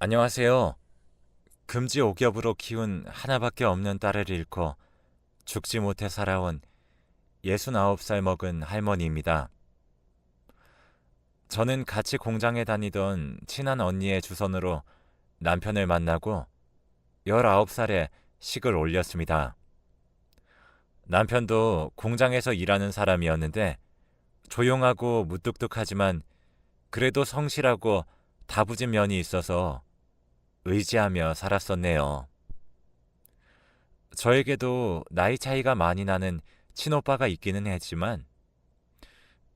안녕하세요. 금지 옥엽으로 키운 하나밖에 없는 딸을 잃고 죽지 못해 살아온 69살 먹은 할머니입니다. 저는 같이 공장에 다니던 친한 언니의 주선으로 남편을 만나고 19살에 식을 올렸습니다. 남편도 공장에서 일하는 사람이었는데 조용하고 무뚝뚝하지만 그래도 성실하고 다부진 면이 있어서 의지하며 살았었네요. 저에게도 나이 차이가 많이 나는 친오빠가 있기는 했지만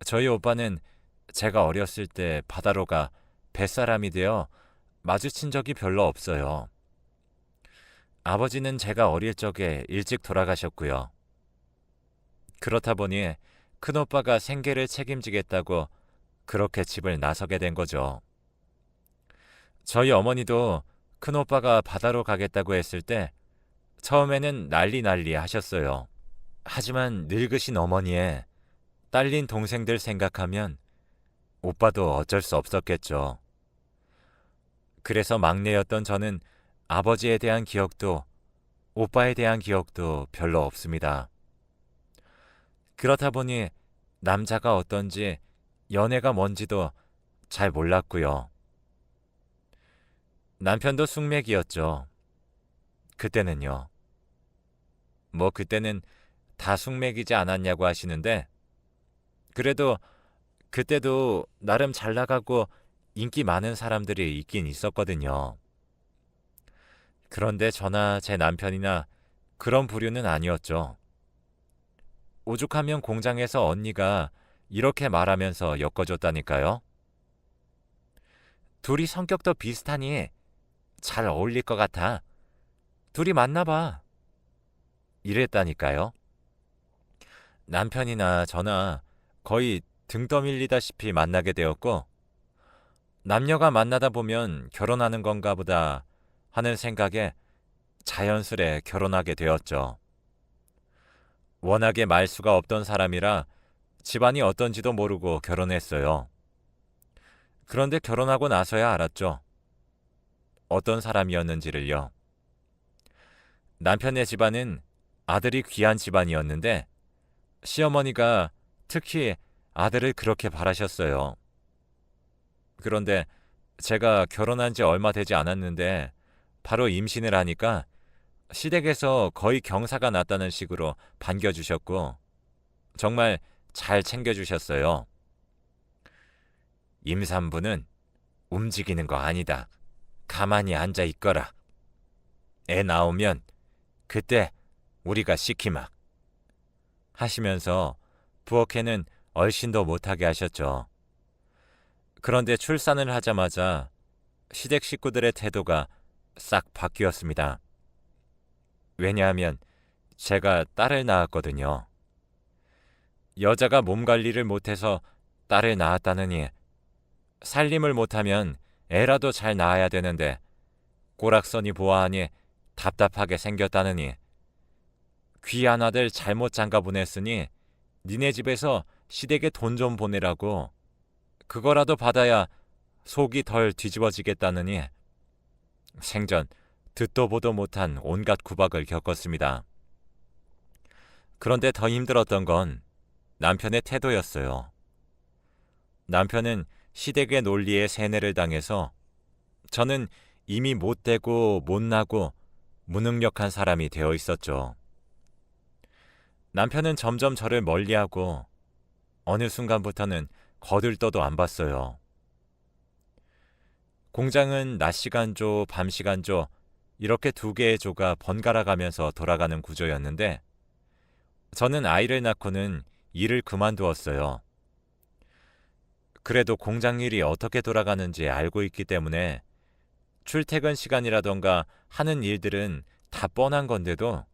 저희 오빠는 제가 어렸을 때 바다로 가 뱃사람이 되어 마주친 적이 별로 없어요. 아버지는 제가 어릴 적에 일찍 돌아가셨고요. 그렇다 보니 큰오빠가 생계를 책임지겠다고 그렇게 집을 나서게 된 거죠. 저희 어머니도 큰오빠가 바다로 가겠다고 했을 때 처음에는 난리 하셨어요. 하지만 늙으신 어머니의 딸린 동생들 생각하면 오빠도 어쩔 수 없었겠죠. 그래서 막내였던 저는 아버지에 대한 기억도 오빠에 대한 기억도 별로 없습니다. 그렇다 보니 남자가 어떤지 연애가 뭔지도 잘 몰랐고요. 남편도 숙맥이었죠. 그때는요. 뭐 그때는 다 숙맥이지 않았냐고 하시는데 그래도 그때도 나름 잘 나가고 인기 많은 사람들이 있긴 있었거든요. 그런데 저나 제 남편이나 그런 부류는 아니었죠. 오죽하면 공장에서 언니가 이렇게 말하면서 엮어줬다니까요. 둘이 성격도 비슷하니 잘 어울릴 것 같아. 둘이 만나봐. 이랬다니까요. 남편이나 저나 거의 등 떠밀리다시피 만나게 되었고, 남녀가 만나다 보면 결혼하는 건가 보다 하는 생각에 자연스레 결혼하게 되었죠. 워낙에 말수가 없던 사람이라 집안이 어떤지도 모르고 결혼했어요. 그런데 결혼하고 나서야 알았죠. 어떤 사람이었는지를요. 남편의 집안은 아들이 귀한 집안이었는데 시어머니가 특히 아들을 그렇게 바라셨어요. 그런데 제가 결혼한 지 얼마 되지 않았는데 바로 임신을 하니까 시댁에서 거의 경사가 났다는 식으로 반겨주셨고 정말 잘 챙겨주셨어요. 임산부는 움직이는 거 아니다. 가만히 앉아 있거라. 애 나오면 그때 우리가 시키마. 하시면서 부엌에는 얼씬도 못하게 하셨죠. 그런데 출산을 하자마자 시댁 식구들의 태도가 싹 바뀌었습니다. 왜냐하면 제가 딸을 낳았거든요. 여자가 몸 관리를 못해서 딸을 낳았다느니 살림을 못하면 애라도 잘 낳아야 되는데 꼬락서니 보아하니 답답하게 생겼다느니 귀한 아들 잘못 장가 보냈으니 니네 집에서 시댁에 돈 좀 보내라고 그거라도 받아야 속이 덜 뒤집어지겠다느니 생전 듣도 보도 못한 온갖 구박을 겪었습니다. 그런데 더 힘들었던 건 남편의 태도였어요. 남편은 시댁의 논리에 세뇌를 당해서 저는 이미 못되고 못나고 무능력한 사람이 되어 있었죠. 남편은 점점 저를 멀리하고 어느 순간부터는 거들떠도 안 봤어요. 공장은 낮 시간조, 밤 시간조 이렇게 두 개의 조가 번갈아 가면서 돌아가는 구조였는데 저는 아이를 낳고는 일을 그만두었어요. 그래도 공장 일이 어떻게 돌아가는지 알고 있기 때문에 출퇴근 시간이라던가 하는 일들은 다 뻔한 건데도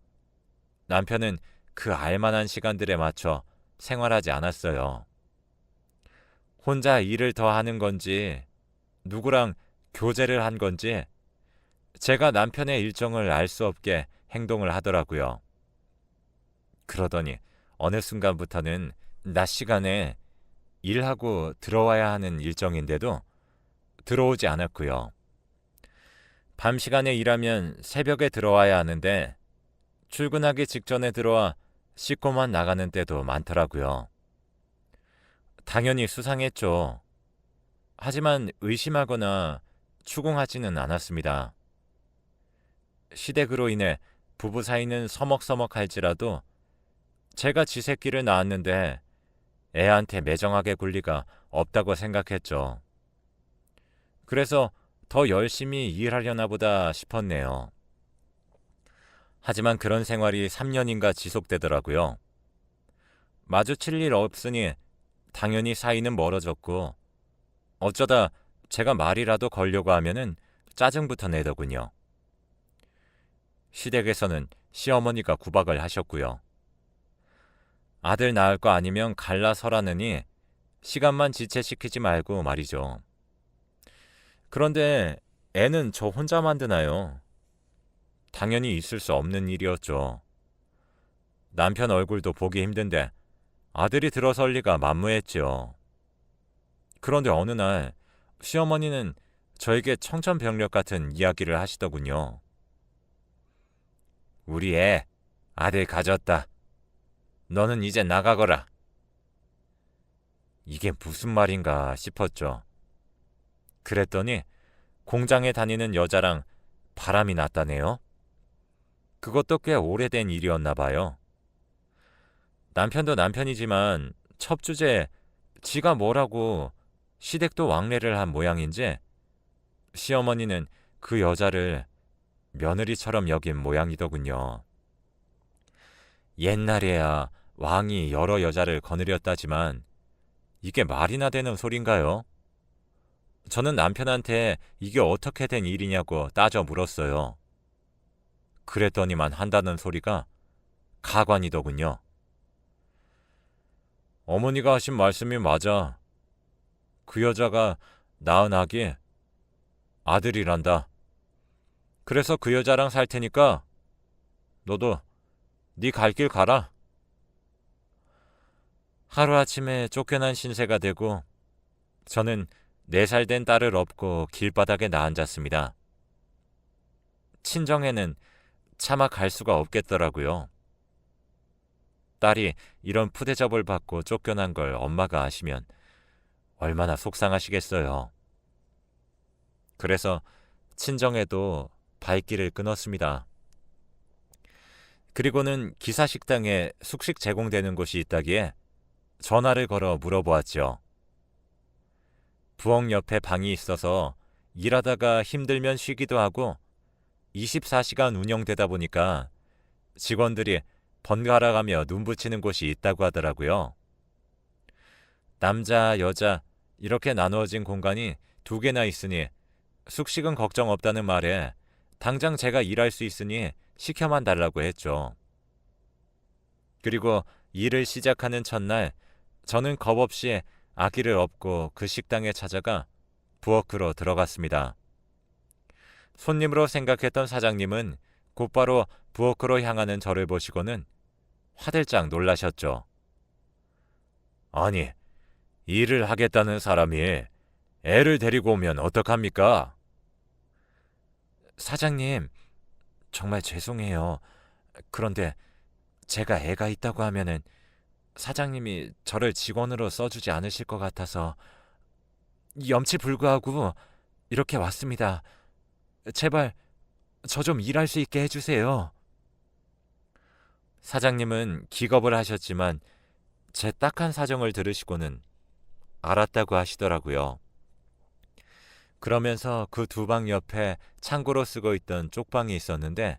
남편은 그 알만한 시간들에 맞춰 생활하지 않았어요. 혼자 일을 더 하는 건지 누구랑 교제를 한 건지 제가 남편의 일정을 알 수 없게 행동을 하더라고요. 그러더니 어느 순간부터는 낮 시간에 일하고 들어와야 하는 일정인데도 들어오지 않았고요. 밤 시간에 일하면 새벽에 들어와야 하는데 출근하기 직전에 들어와 씻고만 나가는 때도 많더라고요. 당연히 수상했죠. 하지만 의심하거나 추궁하지는 않았습니다. 시댁으로 인해 부부 사이는 서먹서먹할지라도 제가 지 새끼를 낳았는데 애한테 매정하게 굴 리가 없다고 생각했죠. 그래서 더 열심히 일하려나 보다 싶었네요. 하지만 그런 생활이 3년인가 지속되더라고요. 마주칠 일 없으니 당연히 사이는 멀어졌고 어쩌다 제가 말이라도 걸려고 하면은 짜증부터 내더군요. 시댁에서는 시어머니가 구박을 하셨고요. 아들 낳을 거 아니면 갈라서라느니 시간만 지체시키지 말고 말이죠. 그런데 애는 저 혼자 만드나요? 당연히 있을 수 없는 일이었죠. 남편 얼굴도 보기 힘든데 아들이 들어설 리가 만무했지요. 그런데 어느 날 시어머니는 저에게 청천벽력 같은 이야기를 하시더군요. 우리 애 아들 가졌다. 너는 이제 나가거라. 이게 무슨 말인가 싶었죠. 그랬더니 공장에 다니는 여자랑 바람이 났다네요. 그것도 꽤 오래된 일이었나 봐요. 남편도 남편이지만 첩주제에 지가 뭐라고 시댁도 왕래를 한 모양인지 시어머니는 그 여자를 며느리처럼 여긴 모양이더군요. 옛날에야 왕이 여러 여자를 거느렸다지만 이게 말이나 되는 소린가요? 저는 남편한테 이게 어떻게 된 일이냐고 따져 물었어요. 그랬더니만 한다는 소리가 가관이더군요. 어머니가 하신 말씀이 맞아. 그 여자가 낳은 아기 아들이란다. 그래서 그 여자랑 살 테니까 너도 네 갈 길 가라. 하루아침에 쫓겨난 신세가 되고 저는 4살 된 딸을 업고 길바닥에 나앉았습니다. 친정에는 차마 갈 수가 없겠더라고요. 딸이 이런 푸대접을 받고 쫓겨난 걸 엄마가 아시면 얼마나 속상하시겠어요. 그래서 친정에도 발길을 끊었습니다. 그리고는 기사식당에 숙식 제공되는 곳이 있다기에 전화를 걸어 물어보았죠. 부엌 옆에 방이 있어서 일하다가 힘들면 쉬기도 하고 24시간 운영되다 보니까 직원들이 번갈아가며 눈붙이는 곳이 있다고 하더라고요. 남자, 여자 이렇게 나누어진 공간이 2개나 있으니 숙식은 걱정 없다는 말에 당장 제가 일할 수 있으니 시켜만 달라고 했죠. 그리고 일을 시작하는 첫날 저는 겁없이 아기를 업고 그 식당에 찾아가 부엌으로 들어갔습니다. 손님으로 생각했던 사장님은 곧바로 부엌으로 향하는 저를 보시고는 화들짝 놀라셨죠. 아니, 일을 하겠다는 사람이 애를 데리고 오면 어떡합니까? 사장님, 정말 죄송해요. 그런데 제가 애가 있다고 하면은 사장님이 저를 직원으로 써주지 않으실 것 같아서 염치불구하고 이렇게 왔습니다. 제발 저 좀 일할 수 있게 해주세요. 사장님은 기겁을 하셨지만 제 딱한 사정을 들으시고는 알았다고 하시더라고요. 그러면서 그 2방 옆에 창고로 쓰고 있던 쪽방이 있었는데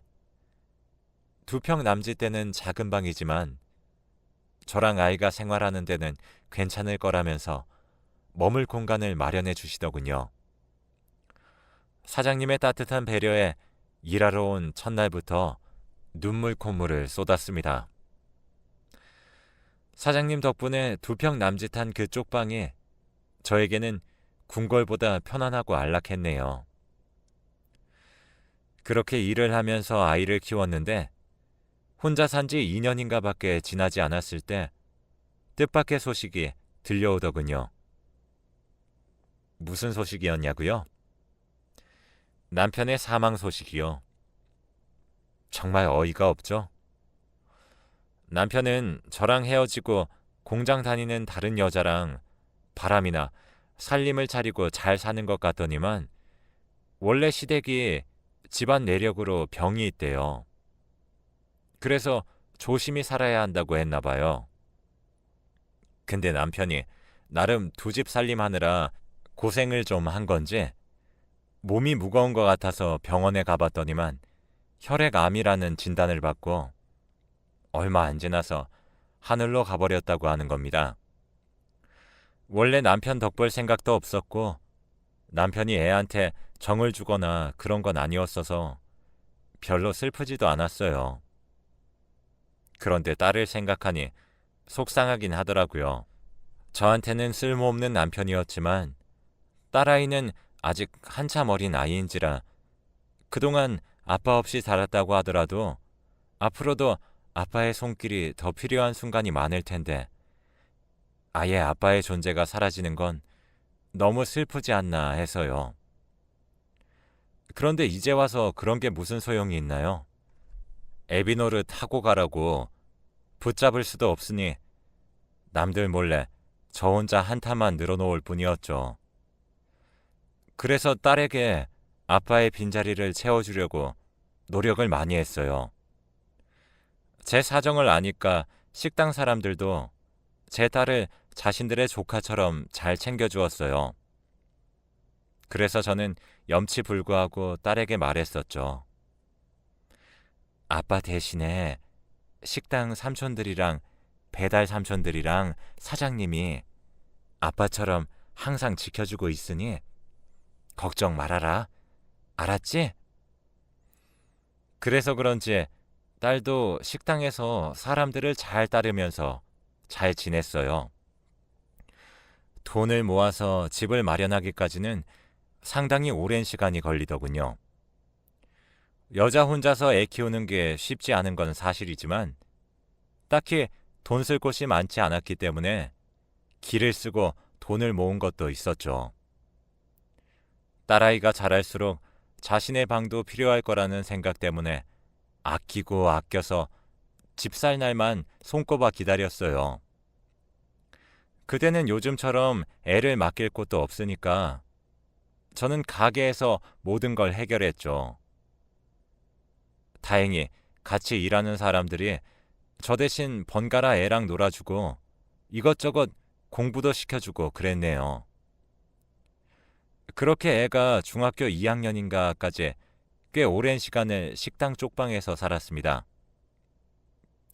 2평 남짓되는 작은 방이지만 저랑 아이가 생활하는 데는 괜찮을 거라면서 머물 공간을 마련해 주시더군요. 사장님의 따뜻한 배려에 일하러 온 첫날부터 눈물 콧물을 쏟았습니다. 사장님 덕분에 2평 남짓한 그 쪽방이 저에게는 궁궐보다 편안하고 안락했네요. 그렇게 일을 하면서 아이를 키웠는데 혼자 산 지 2년인가 밖에 지나지 않았을 때 뜻밖의 소식이 들려오더군요. 무슨 소식이었냐고요? 남편의 사망 소식이요. 정말 어이가 없죠? 남편은 저랑 헤어지고 공장 다니는 다른 여자랑 바람이나 살림을 차리고 잘 사는 것 같더니만 원래 시댁이 집안 내력으로 병이 있대요. 그래서 조심히 살아야 한다고 했나 봐요. 근데 남편이 나름 두 집 살림하느라 고생을 좀 한 건지 몸이 무거운 것 같아서 병원에 가봤더니만 혈액암이라는 진단을 받고 얼마 안 지나서 하늘로 가버렸다고 하는 겁니다. 원래 남편 덕볼 생각도 없었고 남편이 애한테 정을 주거나 그런 건 아니었어서 별로 슬프지도 않았어요. 그런데 딸을 생각하니 속상하긴 하더라고요. 저한테는 쓸모없는 남편이었지만 딸아이는 아직 한참 어린 아이인지라 그동안 아빠 없이 살았다고 하더라도 앞으로도 아빠의 손길이 더 필요한 순간이 많을 텐데 아예 아빠의 존재가 사라지는 건 너무 슬프지 않나 해서요. 그런데 이제 와서 그런 게 무슨 소용이 있나요? 애비 노릇 하고 가라고 붙잡을 수도 없으니 남들 몰래 저 혼자 한타만 늘어놓을 뿐이었죠. 그래서 딸에게 아빠의 빈자리를 채워주려고 노력을 많이 했어요. 제 사정을 아니까 식당 사람들도 제 딸을 자신들의 조카처럼 잘 챙겨주었어요. 그래서 저는 염치불구하고 딸에게 말했었죠. 아빠 대신에 식당 삼촌들이랑 배달 삼촌들이랑 사장님이 아빠처럼 항상 지켜주고 있으니 걱정 말아라. 알았지? 그래서 그런지 딸도 식당에서 사람들을 잘 따르면서 잘 지냈어요. 돈을 모아서 집을 마련하기까지는 상당히 오랜 시간이 걸리더군요. 여자 혼자서 애 키우는 게 쉽지 않은 건 사실이지만 딱히 돈 쓸 곳이 많지 않았기 때문에 기를 쓰고 돈을 모은 것도 있었죠. 딸아이가 자랄수록 자신의 방도 필요할 거라는 생각 때문에 아끼고 아껴서 집 살 날만 손꼽아 기다렸어요. 그때는 요즘처럼 애를 맡길 곳도 없으니까 저는 가게에서 모든 걸 해결했죠. 다행히 같이 일하는 사람들이 저 대신 번갈아 애랑 놀아주고 이것저것 공부도 시켜주고 그랬네요. 그렇게 애가 중학교 2학년인가까지 꽤 오랜 시간을 식당 쪽방에서 살았습니다.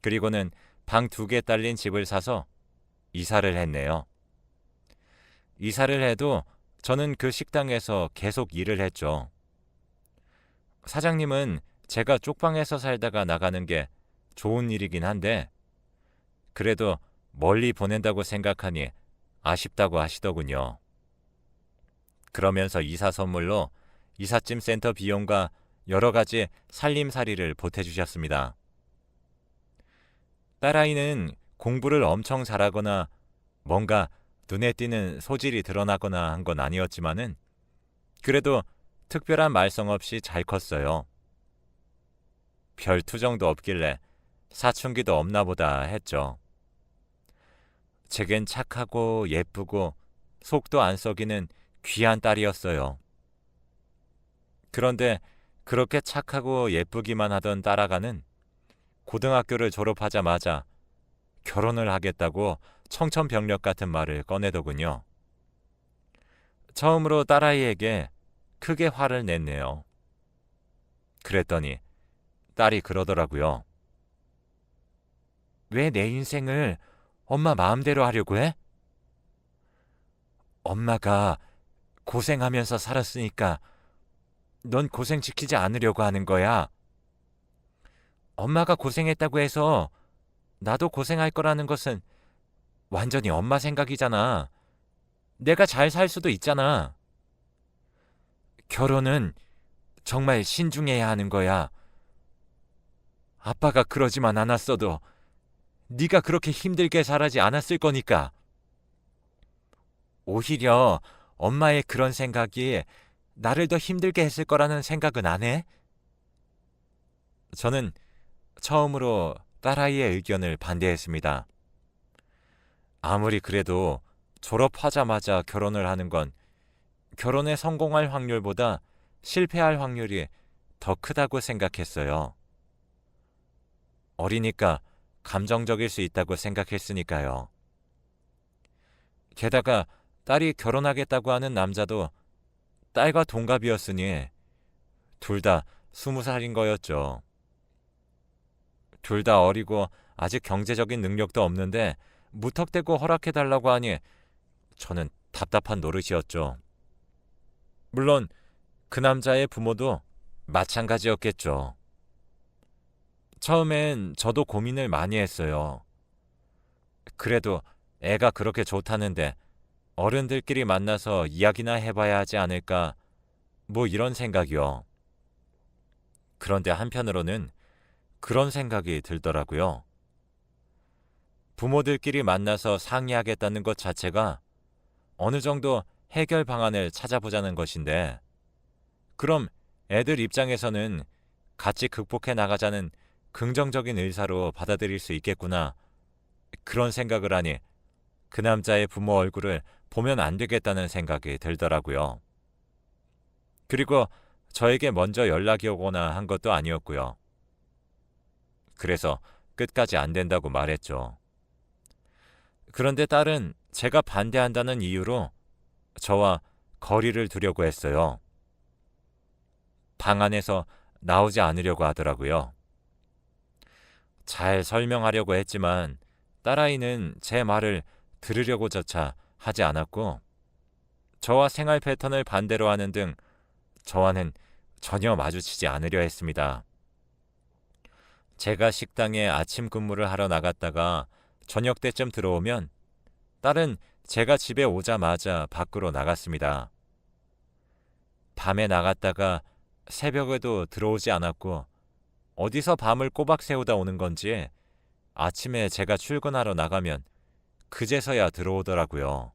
그리고는 방 2개 딸린 집을 사서 이사를 했네요. 이사를 해도 저는 그 식당에서 계속 일을 했죠. 사장님은 제가 쪽방에서 살다가 나가는 게 좋은 일이긴 한데 그래도 멀리 보낸다고 생각하니 아쉽다고 하시더군요. 그러면서 이사 선물로 이삿짐 센터 비용과 여러 가지 살림살이를 보태주셨습니다. 딸아이는 공부를 엄청 잘하거나 뭔가 눈에 띄는 소질이 드러나거나 한 건 아니었지만은 그래도 특별한 말썽 없이 잘 컸어요. 별 투정도 없길래 사춘기도 없나 보다 했죠. 제겐 착하고 예쁘고 속도 안 썩이는 귀한 딸이었어요. 그런데 그렇게 착하고 예쁘기만 하던 딸아가는 고등학교를 졸업하자마자 결혼을 하겠다고 청천벽력 같은 말을 꺼내더군요. 처음으로 딸아이에게 크게 화를 냈네요. 그랬더니 딸이 그러더라고요. 왜 내 인생을 엄마 마음대로 하려고 해? 엄마가 고생하면서 살았으니까 넌 고생시키지 않으려고 하는 거야. 엄마가 고생했다고 해서 나도 고생할 거라는 것은 완전히 엄마 생각이잖아. 내가 잘 살 수도 있잖아. 결혼은 정말 신중해야 하는 거야. 아빠가 그러지만 않았어도 네가 그렇게 힘들게 자라지 않았을 거니까. 오히려 엄마의 그런 생각이 나를 더 힘들게 했을 거라는 생각은 안 해? 저는 처음으로 딸아이의 의견을 반대했습니다. 아무리 그래도 졸업하자마자 결혼을 하는 건 결혼에 성공할 확률보다 실패할 확률이 더 크다고 생각했어요. 어리니까 감정적일 수 있다고 생각했으니까요. 게다가 딸이 결혼하겠다고 하는 남자도 딸과 동갑이었으니 둘 다 20살인 거였죠. 둘 다 어리고 아직 경제적인 능력도 없는데 무턱대고 허락해달라고 하니 저는 답답한 노릇이었죠. 물론 그 남자의 부모도 마찬가지였겠죠. 처음엔 저도 고민을 많이 했어요. 그래도 애가 그렇게 좋다는데 어른들끼리 만나서 이야기나 해봐야 하지 않을까, 뭐 이런 생각이요. 그런데 한편으로는 그런 생각이 들더라고요. 부모들끼리 만나서 상의하겠다는 것 자체가 어느 정도 해결 방안을 찾아보자는 것인데, 그럼 애들 입장에서는 같이 극복해 나가자는 긍정적인 의사로 받아들일 수 있겠구나, 그런 생각을 하니 그 남자의 부모 얼굴을 보면 안 되겠다는 생각이 들더라고요. 그리고 저에게 먼저 연락이 오거나 한 것도 아니었고요. 그래서 끝까지 안 된다고 말했죠. 그런데 딸은 제가 반대한다는 이유로 저와 거리를 두려고 했어요. 방 안에서 나오지 않으려고 하더라고요. 잘 설명하려고 했지만 딸아이는 제 말을 들으려고조차 하지 않았고, 저와 생활 패턴을 반대로 하는 등 저와는 전혀 마주치지 않으려 했습니다. 제가 식당에 아침 근무를 하러 나갔다가 저녁 때쯤 들어오면 딸은 제가 집에 오자마자 밖으로 나갔습니다. 밤에 나갔다가 새벽에도 들어오지 않았고 어디서 밤을 꼬박 새우다 오는 건지 아침에 제가 출근하러 나가면 그제서야 들어오더라고요.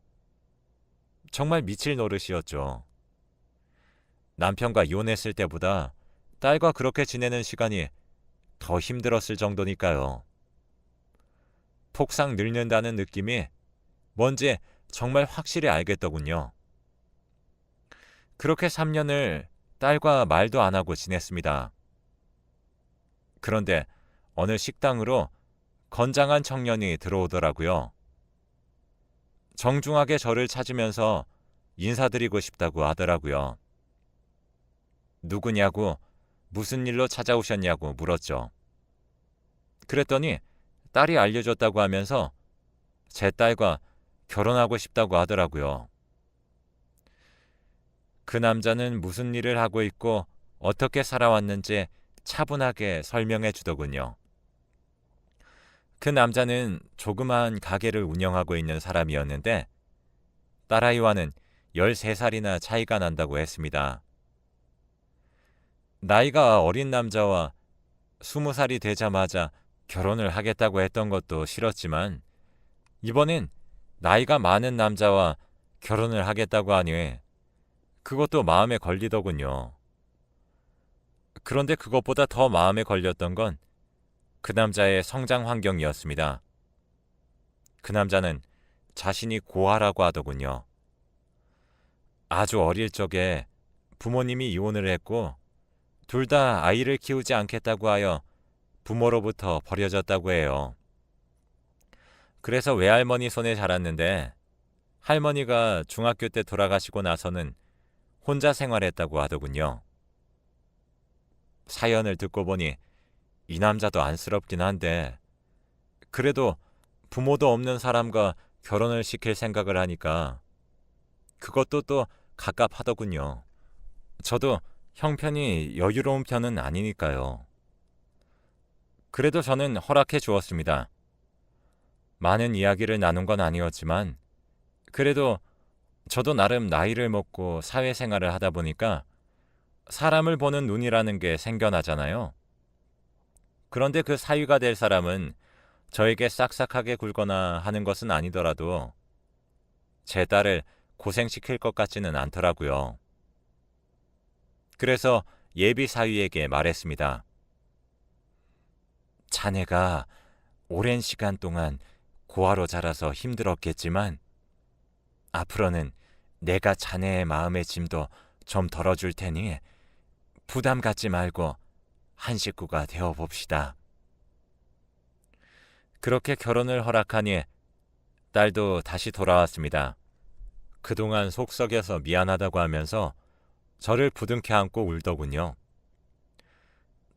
정말 미칠 노릇이었죠. 남편과 이혼했을 때보다 딸과 그렇게 지내는 시간이 더 힘들었을 정도니까요. 폭삭 늙는다는 느낌이 뭔지 정말 확실히 알겠더군요. 그렇게 3년을 딸과 말도 안 하고 지냈습니다. 그런데 어느 식당으로 건장한 청년이 들어오더라고요. 정중하게 저를 찾으면서 인사드리고 싶다고 하더라고요. 누구냐고, 무슨 일로 찾아오셨냐고 물었죠. 그랬더니 딸이 알려줬다고 하면서 제 딸과 결혼하고 싶다고 하더라고요. 그 남자는 무슨 일을 하고 있고 어떻게 살아왔는지 차분하게 설명해 주더군요. 그 남자는 조그마한 가게를 운영하고 있는 사람이었는데 딸아이와는 13살이나 차이가 난다고 했습니다. 나이가 어린 남자와 20살이 되자마자 결혼을 하겠다고 했던 것도 싫었지만 이번엔 나이가 많은 남자와 결혼을 하겠다고 하니 그것도 마음에 걸리더군요. 그런데 그것보다 더 마음에 걸렸던 건 그 남자의 성장 환경이었습니다. 그 남자는 자신이 고아라고 하더군요. 아주 어릴 적에 부모님이 이혼을 했고 둘 다 아이를 키우지 않겠다고 하여 부모로부터 버려졌다고 해요. 그래서 외할머니 손에 자랐는데 할머니가 중학교 때 돌아가시고 나서는 혼자 생활했다고 하더군요. 사연을 듣고 보니 이 남자도 안쓰럽긴 한데 그래도 부모도 없는 사람과 결혼을 시킬 생각을 하니까 그것도 또 갑갑하더군요. 저도 형편이 여유로운 편은 아니니까요. 그래도 저는 허락해 주었습니다. 많은 이야기를 나눈 건 아니었지만 그래도 저도 나름 나이를 먹고 사회생활을 하다 보니까 사람을 보는 눈이라는 게 생겨나잖아요. 그런데 그 사위가 될 사람은 저에게 싹싹하게 굴거나 하는 것은 아니더라도 제 딸을 고생시킬 것 같지는 않더라고요. 그래서 예비 사위에게 말했습니다. 자네가 오랜 시간 동안 고아로 자라서 힘들었겠지만 앞으로는 내가 자네의 마음의 짐도 좀 덜어줄 테니 부담 갖지 말고 한 식구가 되어봅시다. 그렇게 결혼을 허락하니 딸도 다시 돌아왔습니다. 그동안 속 썩여서 미안하다고 하면서 저를 부둥켜 안고 울더군요.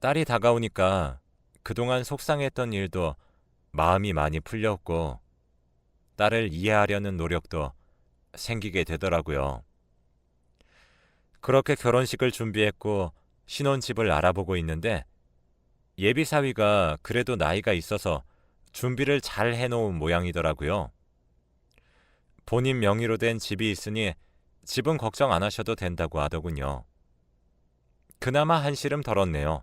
딸이 다가오니까 그동안 속상했던 일도 마음이 많이 풀렸고 딸을 이해하려는 노력도 생기게 되더라고요. 그렇게 결혼식을 준비했고 신혼집을 알아보고 있는데 예비 사위가 그래도 나이가 있어서 준비를 잘 해놓은 모양이더라고요. 본인 명의로 된 집이 있으니 집은 걱정 안 하셔도 된다고 하더군요. 그나마 한시름 덜었네요.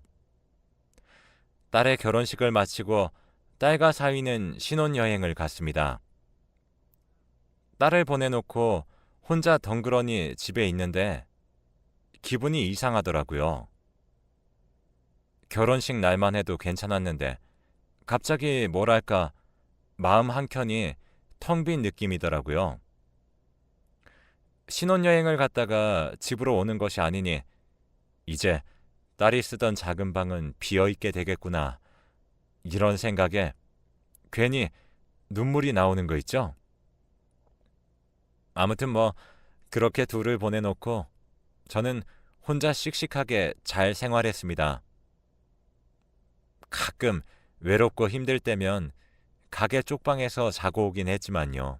딸의 결혼식을 마치고 딸과 사위는 신혼여행을 갔습니다. 딸을 보내놓고 혼자 덩그러니 집에 있는데 기분이 이상하더라고요. 결혼식 날만 해도 괜찮았는데 갑자기 뭐랄까 마음 한켠이 텅 빈 느낌이더라고요. 신혼여행을 갔다가 집으로 오는 것이 아니니 이제 딸이 쓰던 작은 방은 비어있게 되겠구나. 이런 생각에 괜히 눈물이 나오는 거 있죠? 아무튼 그렇게 둘을 보내놓고 저는 혼자 씩씩하게 잘 생활했습니다. 가끔 외롭고 힘들 때면 가게 쪽방에서 자고 오긴 했지만요.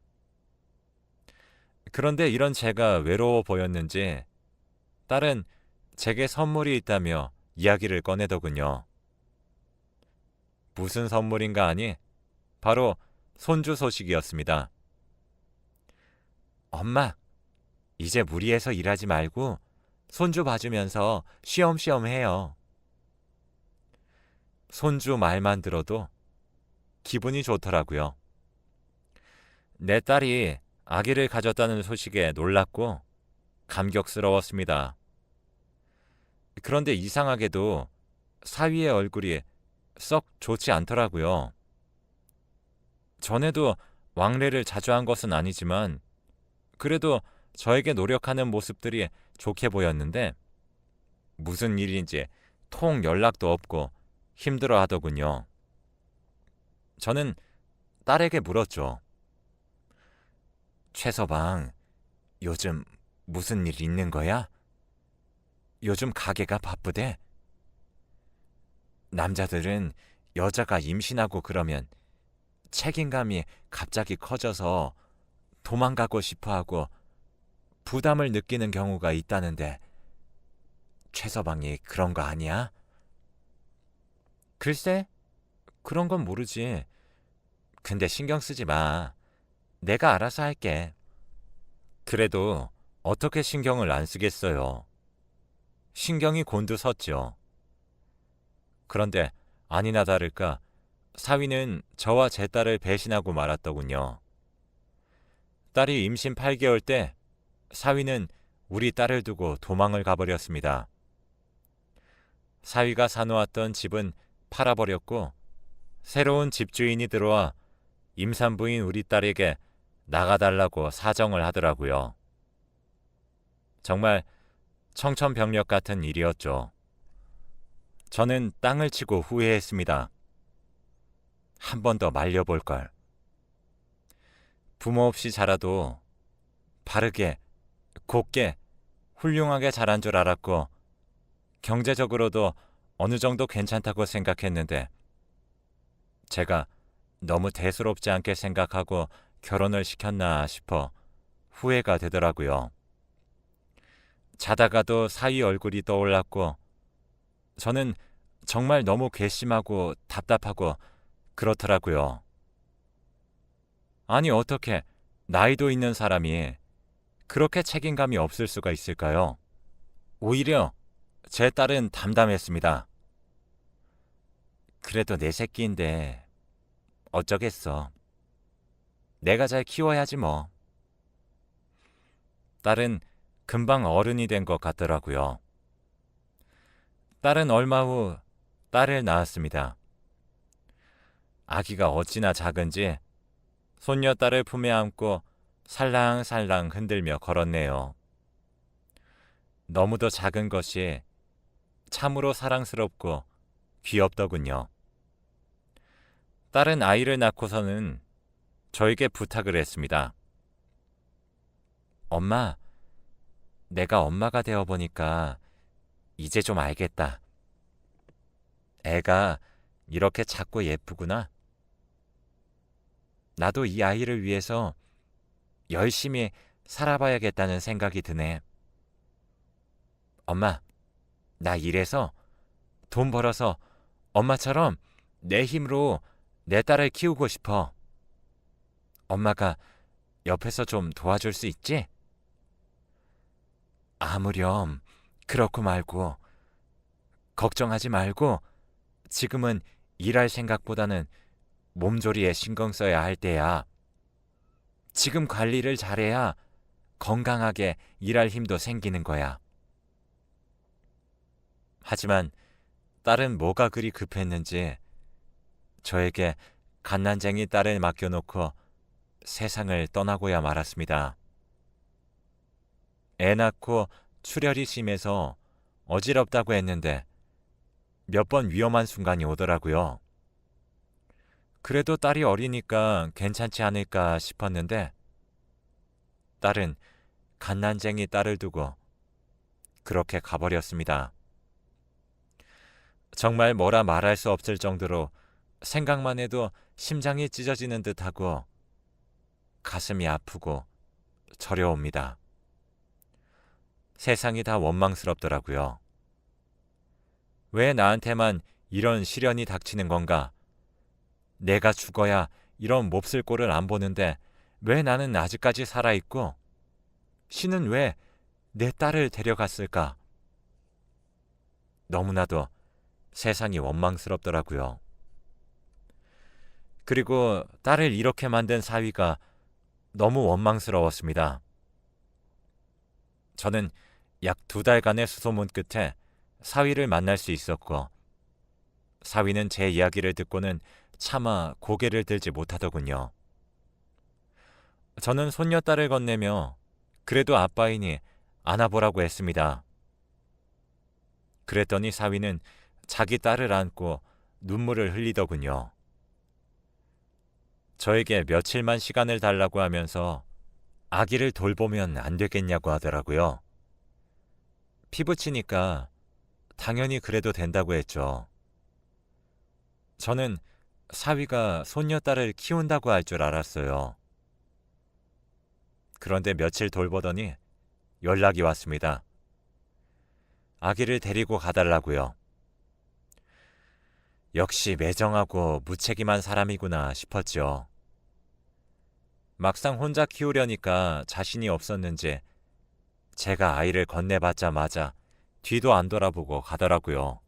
그런데 이런 제가 외로워 보였는지 딸은 제게 선물이 있다며 이야기를 꺼내더군요. 무슨 선물인가 하니 바로 손주 소식이었습니다. 엄마, 이제 무리해서 일하지 말고 손주 봐주면서 쉬엄쉬엄 해요. 손주 말만 들어도 기분이 좋더라고요. 내 딸이 아기를 가졌다는 소식에 놀랐고 감격스러웠습니다. 그런데 이상하게도 사위의 얼굴이 썩 좋지 않더라고요. 전에도 왕래를 자주 한 것은 아니지만 그래도 저에게 노력하는 모습들이 좋게 보였는데 무슨 일인지 통 연락도 없고 힘들어 하더군요. 저는 딸에게 물었죠. 최서방, 요즘 무슨 일 있는 거야? 요즘 가게가 바쁘대? 남자들은 여자가 임신하고 그러면 책임감이 갑자기 커져서 도망가고 싶어하고 부담을 느끼는 경우가 있다는데 최서방이 그런 거 아니야? 글쎄, 그런 건 모르지. 근데 신경 쓰지 마. 내가 알아서 할게. 그래도 어떻게 신경을 안 쓰겠어요. 신경이 곤두섰죠. 그런데 아니나 다를까 사위는 저와 제 딸을 배신하고 말았더군요. 딸이 임신 8개월 때 사위는 우리 딸을 두고 도망을 가버렸습니다. 사위가 사놓았던 집은 팔아버렸고 새로운 집주인이 들어와 임산부인 우리 딸에게 나가달라고 사정을 하더라고요. 정말 청천벽력 같은 일이었죠. 저는 땅을 치고 후회했습니다. 한 번 더 말려볼 걸. 부모 없이 자라도 바르게, 곱게, 훌륭하게 자란 줄 알았고 경제적으로도 어느 정도 괜찮다고 생각했는데 제가 너무 대수롭지 않게 생각하고 결혼을 시켰나 싶어 후회가 되더라고요. 자다가도 사위 얼굴이 떠올랐고 저는 정말 너무 괘씸하고 답답하고 그렇더라고요. 아니 어떻게 나이도 있는 사람이 그렇게 책임감이 없을 수가 있을까요? 오히려 제 딸은 담담했습니다. 그래도 내 새끼인데 어쩌겠어. 내가 잘 키워야지 뭐. 딸은 금방 어른이 된 것 같더라고요. 딸은 얼마 후 딸을 낳았습니다. 아기가 어찌나 작은지 손녀딸을 품에 안고 살랑살랑 흔들며 걸었네요. 너무도 작은 것이 참으로 사랑스럽고 귀엽더군요. 딸은 아이를 낳고서는 저에게 부탁을 했습니다. 엄마, 내가 엄마가 되어보니까 이제 좀 알겠다. 애가 이렇게 작고 예쁘구나. 나도 이 아이를 위해서 열심히 살아봐야겠다는 생각이 드네. 엄마, 나 일해서 돈 벌어서 엄마처럼 내 힘으로 내 딸을 키우고 싶어. 엄마가 옆에서 좀 도와줄 수 있지? 아무렴, 그렇고 말고. 걱정하지 말고 지금은 일할 생각보다는 몸조리에 신경 써야 할 때야. 지금 관리를 잘해야 건강하게 일할 힘도 생기는 거야. 하지만 딸은 뭐가 그리 급했는지 저에게 갓난쟁이 딸을 맡겨놓고 세상을 떠나고야 말았습니다. 애 낳고 출혈이 심해서 어지럽다고 했는데 몇 번 위험한 순간이 오더라고요. 그래도 딸이 어리니까 괜찮지 않을까 싶었는데 딸은 갓난쟁이 딸을 두고 그렇게 가버렸습니다. 정말 뭐라 말할 수 없을 정도로 생각만 해도 심장이 찢어지는 듯하고 가슴이 아프고 저려옵니다. 세상이 다 원망스럽더라고요. 왜 나한테만 이런 시련이 닥치는 건가? 내가 죽어야 이런 몹쓸 꼴을 안 보는데 왜 나는 아직까지 살아있고 신은 왜 내 딸을 데려갔을까? 너무나도 세상이 원망스럽더라고요. 그리고 딸을 이렇게 만든 사위가 너무 원망스러웠습니다. 저는 약 2달간의 수소문 끝에 사위를 만날 수 있었고 사위는 제 이야기를 듣고는 차마 고개를 들지 못하더군요. 저는 손녀딸을 건네며 그래도 아빠이니 안아보라고 했습니다. 그랬더니 사위는 자기 딸을 안고 눈물을 흘리더군요. 저에게 며칠만 시간을 달라고 하면서 아기를 돌보면 안 되겠냐고 하더라고요. 피부치니까 당연히 그래도 된다고 했죠. 저는 사위가 손녀딸을 키운다고 할 줄 알았어요. 그런데 며칠 돌보더니 연락이 왔습니다. 아기를 데리고 가달라고요. 역시 매정하고 무책임한 사람이구나 싶었죠. 막상 혼자 키우려니까 자신이 없었는지 제가 아이를 건네받자마자 뒤도 안 돌아보고 가더라고요.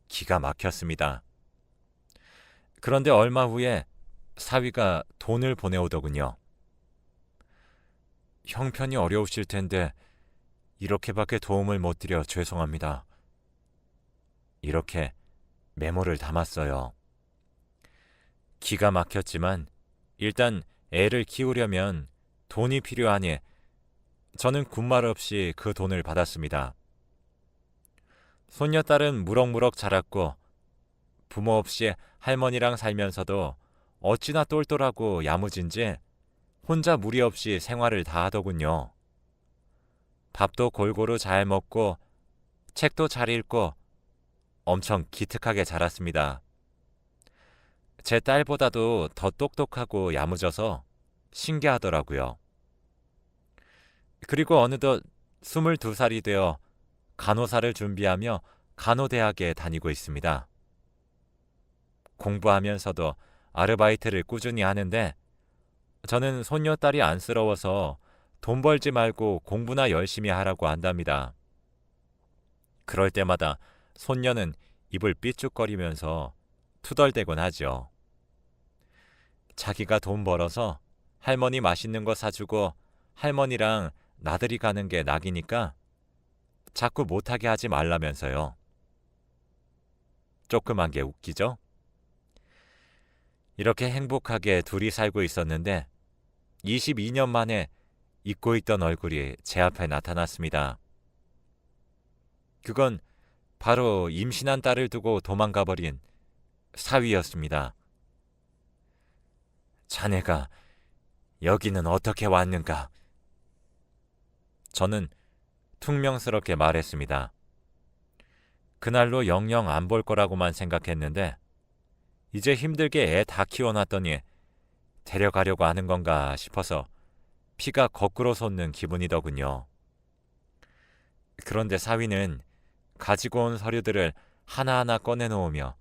기가 막혔습니다. 그런데 얼마 후에 사위가 돈을 보내오더군요. 형편이 어려우실 텐데 이렇게밖에 도움을 못 드려 죄송합니다. 이렇게 메모를 담았어요. 기가 막혔지만 일단 애를 키우려면 돈이 필요하니 저는 군말 없이 그 돈을 받았습니다. 손녀딸은 무럭무럭 자랐고 부모 없이 할머니랑 살면서도 어찌나 똘똘하고 야무진지 혼자 무리 없이 생활을 다 하더군요. 밥도 골고루 잘 먹고 책도 잘 읽고 엄청 기특하게 자랐습니다. 제 딸보다도 더 똑똑하고 야무져서 신기하더라고요. 그리고 어느덧 22살이 되어 간호사를 준비하며 간호대학에 다니고 있습니다. 공부하면서도 아르바이트를 꾸준히 하는데 저는 손녀딸이 안쓰러워서 돈 벌지 말고 공부나 열심히 하라고 한답니다. 그럴 때마다 손녀는 입을 삐죽거리면서 투덜대곤 하죠. 자기가 돈 벌어서 할머니 맛있는 거 사주고 할머니랑 나들이 가는 게 낙이니까 자꾸 못하게 하지 말라면서요. 조그만 게 웃기죠? 이렇게 행복하게 둘이 살고 있었는데 22년 만에 잊고 있던 얼굴이 제 앞에 나타났습니다. 그건 바로 임신한 딸을 두고 도망가 버린 사위였습니다. 자네가 여기는 어떻게 왔는가? 저는 퉁명스럽게 말했습니다. 그날로 영영 안 볼 거라고만 생각했는데 이제 힘들게 애 다 키워놨더니 데려가려고 하는 건가 싶어서 피가 거꾸로 솟는 기분이더군요. 그런데 사위는 가지고 온 서류들을 하나하나 꺼내놓으며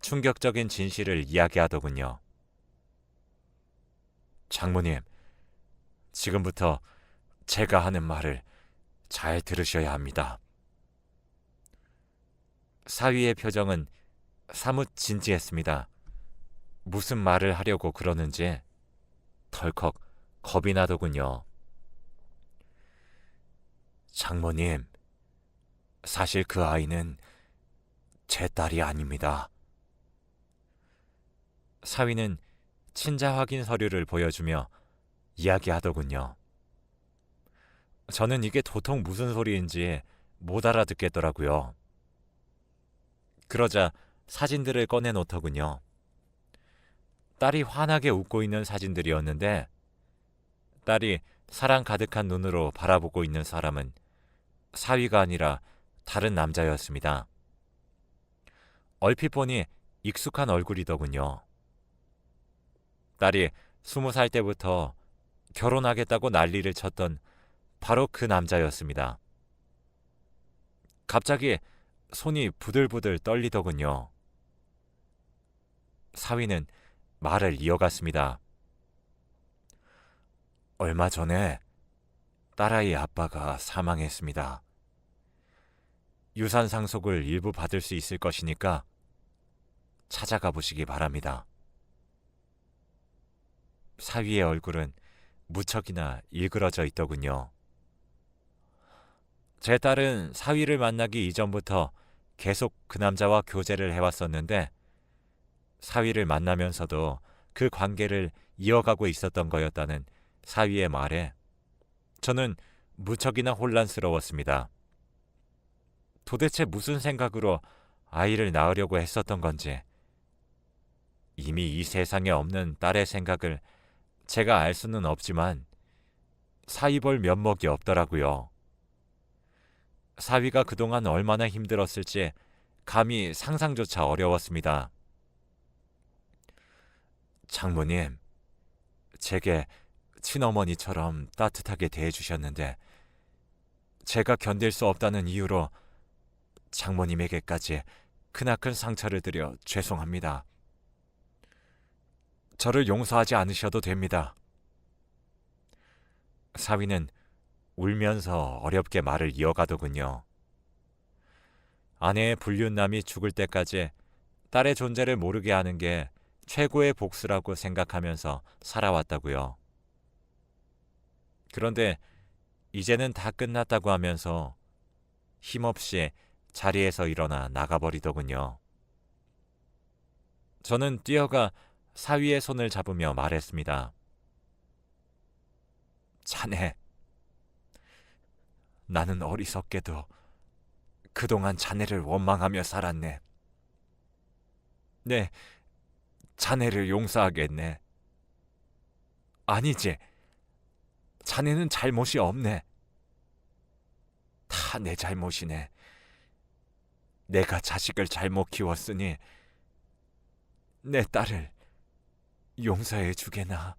충격적인 진실을 이야기하더군요. 장모님, 지금부터 제가 하는 말을 잘 들으셔야 합니다. 사위의 표정은 사뭇 진지했습니다. 무슨 말을 하려고 그러는지 덜컥 겁이 나더군요. 장모님, 사실 그 아이는 제 딸이 아닙니다. 사위는 친자 확인 서류를 보여주며 이야기하더군요. 저는 이게 도통 무슨 소리인지 못 알아듣겠더라고요. 그러자 사진들을 꺼내놓더군요. 딸이 환하게 웃고 있는 사진들이었는데 딸이 사랑 가득한 눈으로 바라보고 있는 사람은 사위가 아니라 다른 남자였습니다. 얼핏 보니 익숙한 얼굴이더군요. 딸이 20살 때부터 결혼하겠다고 난리를 쳤던 바로 그 남자였습니다. 갑자기 손이 부들부들 떨리더군요. 사위는 말을 이어갔습니다. 얼마 전에 딸아이 아빠가 사망했습니다. 유산 상속을 일부 받을 수 있을 것이니까 찾아가 보시기 바랍니다. 사위의 얼굴은 무척이나 일그러져 있더군요. 제 딸은 사위를 만나기 이전부터 계속 그 남자와 교제를 해왔었는데 사위를 만나면서도 그 관계를 이어가고 있었던 거였다는 사위의 말에 저는 무척이나 혼란스러웠습니다. 도대체 무슨 생각으로 아이를 낳으려고 했었던 건지, 이미 이 세상에 없는 딸의 생각을 제가 알 수는 없지만 사위 볼 면목이 없더라고요. 사위가 그동안 얼마나 힘들었을지 감히 상상조차 어려웠습니다. 장모님, 제게 친어머니처럼 따뜻하게 대해주셨는데 제가 견딜 수 없다는 이유로 장모님에게까지 크나큰 상처를 드려 죄송합니다. 저를 용서하지 않으셔도 됩니다. 사위는 울면서 어렵게 말을 이어가더군요. 아내의 불륜남이 죽을 때까지 딸의 존재를 모르게 하는 게 최고의 복수라고 생각하면서 살아왔다고요. 그런데 이제는 다 끝났다고 하면서 힘없이 자리에서 일어나 나가버리더군요. 저는 뛰어가 사위의 손을 잡으며 말했습니다. 자네, 나는 어리석게도 그동안 자네를 원망하며 살았네. 네, 자네를 용서하겠네. 아니지, 자네는 잘못이 없네. 다 내 잘못이네. 내가 자식을 잘못 키웠으니 내 딸을 용서해 주게나.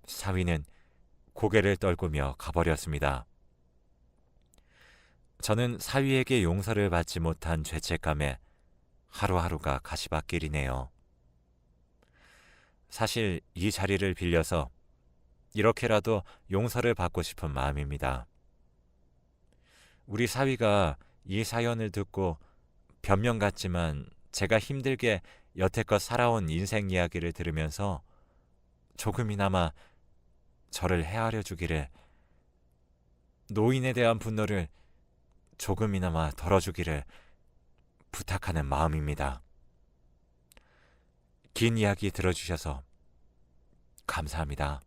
사위는 고개를 떨구며 가버렸습니다. 저는 사위에게 용서를 받지 못한 죄책감에 하루하루가 가시밭길이네요. 사실 이 자리를 빌려서 이렇게라도 용서를 받고 싶은 마음입니다. 우리 사위가 이 사연을 듣고 변명 같지만 제가 힘들게 여태껏 살아온 인생 이야기를 들으면서 조금이나마 저를 헤아려 주기를 노인에 대한 분노를 조금이나마 덜어주기를 부탁하는 마음입니다. 긴 이야기 들어주셔서 감사합니다.